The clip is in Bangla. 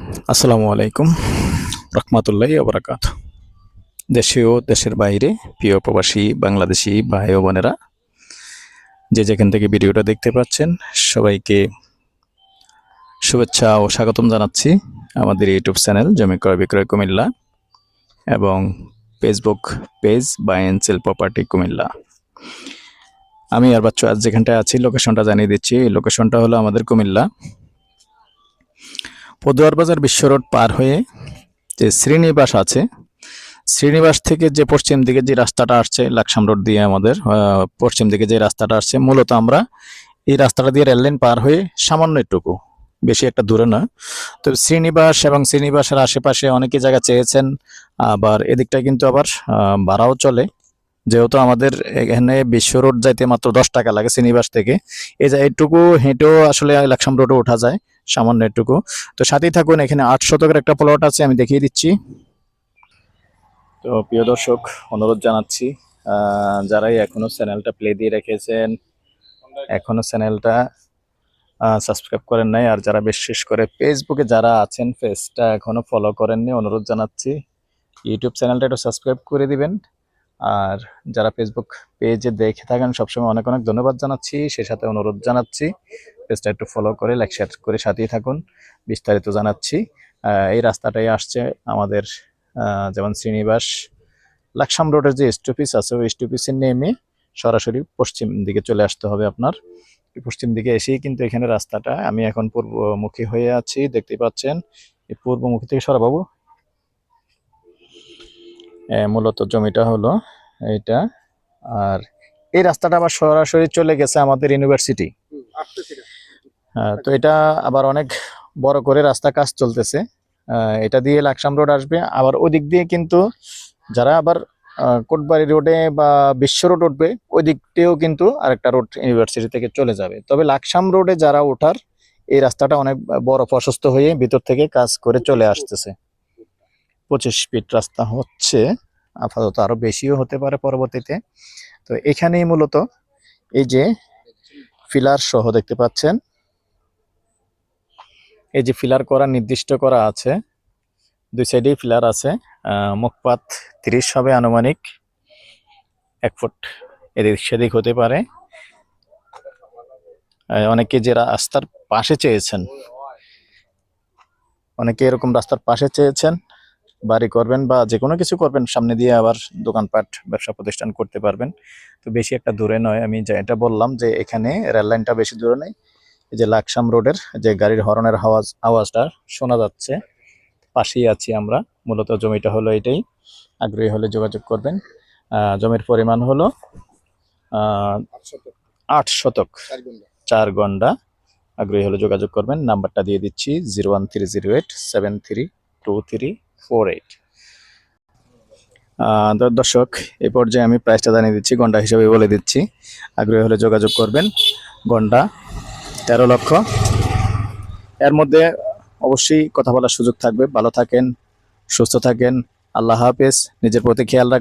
আসসালামু আলাইকুম রহমতুল্লাহি ওয়া বারাকাতুহু। দেশে ও দেশের বাইরে প্রিয় প্রবাসী বাংলাদেশি ভাই ও বোনেরা, যে যেখান থেকে ভিডিওটা দেখতে পাচ্ছেন, সবাইকে শুভেচ্ছা ও স্বাগতম জানাচ্ছি আমাদের ইউটিউব চ্যানেল জমি ক্রয় বিক্রয় কুমিল্লা এবং Facebook page buy and sell property Comilla. আমি আর বাচ্চু আজ যেখানটায় আছি লোকেশনটা জানিয়ে দিচ্ছি। এই লোকেশনটা হলো আমাদের কুমিল্লা পদুয়ার বাজার বিশ্ব রোড পার হয়ে যে শ্রীনিবাস আছে, শ্রীনিবাস থেকে যে পশ্চিম দিকে যে রাস্তাটা আসছে লাকসাম রোড দিয়ে, আমাদের পশ্চিম দিকে যে রাস্তাটা আসছে, মূলত আমরা এই রাস্তাটা দিয়ে রেললাইন পার হয়ে সামান্য একটুকু, বেশি একটা দূরে না। তো শ্রীনিবাস এবং শ্রীনিবাসের আশেপাশে অনেকে জায়গা চেয়েছেন, আবার এদিকটা কিন্তু আবার ভাড়াও চলে। যেহেতু আমাদের এখানে বিশ্ব রোড যাইতে মাত্র 10 টাকা লাগে শ্রীনিবাস থেকে, এই যে এইটুকু হেঁটেও আসলে লাকসাম রোডে ওঠা যায় সামান্য একটুকু। তো সাথেই থাকুন, এখানে 8 শতকের একটা প্লট আছে, আমি দেখিয়ে দিচ্ছি। তো প্রিয় দর্শক, অনুরোধ জানাচ্ছি, যারাই এখনো চ্যানেলটা প্লে দিয়ে রেখেছেন, এখনো চ্যানেলটা সাবস্ক্রাইব করেন নাই, আর যারা বিশেষ করে ফেসবুকে যারা আছেন পেজটা এখনো ফলো করেননি, অনুরোধ জানাচ্ছি ইউটিউব চ্যানেলটা একটু সাবস্ক্রাইব করে দিবেন। আর যারা ফেসবুক পেজে দেখে থাকেন সবসময় অনেক অনেক ধন্যবাদ জানাচ্ছি, সে সাথে অনুরোধ জানাচ্ছি পেজটা একটু ফলো করে লাইক শেয়ার করে সাথেই থাকুন। বিস্তারিত জানাচ্ছি। এই রাস্তাটাই আসছে আমাদের, যেমন শ্রীনিবাস লাকসাম রোডের যে স্টপিস আছে, ওই স্টপিসে নেমে সরাসরি পশ্চিম দিকে চলে আসতে হবে আপনার। পশ্চিম দিকে এসেই কিন্তু এখানে রাস্তাটা, আমি এখন পূর্বমুখী হয়ে আছি, দেখতে পাচ্ছেন। এই পূর্বমুখী থেকে সরা বাবু, মূলত জমিটা হলো এইটা। আর এই রাস্তাটা আবার সরাসরি চলে গেছে আমাদের ইউনিভার্সিটি। তো এটা আবার অনেক বড় করে রাস্তা কাজ চলতেছে। এটা দিয়ে লাকসাম রোড আসবে, আবার ওদিক দিয়ে কিন্তু যারা আবার কোটবাড়ি রোডে বা বিশ্ব রোড উঠবে, ওই দিক দিয়েও কিন্তু আরেকটা রোড ইউনিভার্সিটি থেকে চলে যাবে। তবে লাকসাম রোডে যারা ওঠার, এই রাস্তাটা অনেক বড় প্রশস্ত হয়ে ভিতর থেকে কাজ করে চলে আসতেছে। 25 ফিট রাস্তা হচ্ছে, আপাতত আরো বেশিও হতে পারে পরবর্তীতে। তো এখানেই মূলত এই যে ফিলার সহ দেখতে পাচ্ছেন, এই যে ফিলার করা নির্দিষ্ট করা আছে, দুই সাইডেই ফিলার আছে। মুখপাত 30 হবে আনুমানিক, 1 ফুট এদিক সেদিক হতে পারে। অনেকে যে রাস্তার পাশে চেয়েছেন, অনেকে এরকম রাস্তার পাশে চেয়েছেন, বাড়ি করবেন বা যে কোনো কিছু করবেন, সামনে দিয়ে আবার দোকানপাট ব্যবসা প্রতিষ্ঠান করতে পারবেন। তো বেশি একটা দূরে নয়, আমি যেটা বললাম যে এখানে রেল লাইনটা বেশি দূরে নেই। এই যে লাকসাম রোডের যে গাড়ির হর্নের আওয়াজটা শোনা যাচ্ছে, পাশেই আছি আমরা। মূলত জমিটা হলো এটাই, আগ্রহী হলে যোগাযোগ করবেন। জমির পরিমাণ হলো 8 শতক, 4 গন্ডা। আগ্রহী হলে যোগাযোগ করবেন। নাম্বারটা দিয়ে দিচ্ছি 01308732348। দর্শক, এই পর্যায়ে আমি প্রাইসটা জানিয়ে দিচ্ছি, গন্ডা হিসেবে বলে দিচ্ছি। আগ্রহী হলে যোগাযোগ করবেন। গন্ডা 13 লক্ষ। এর মধ্যে অবশ্যই কথা বলার সুযোগ থাকবে। ভালো থাকেন, সুস্থ থাকেন, আল্লাহ হাফেজ, নিজের প্রতি খেয়াল রাখবেন।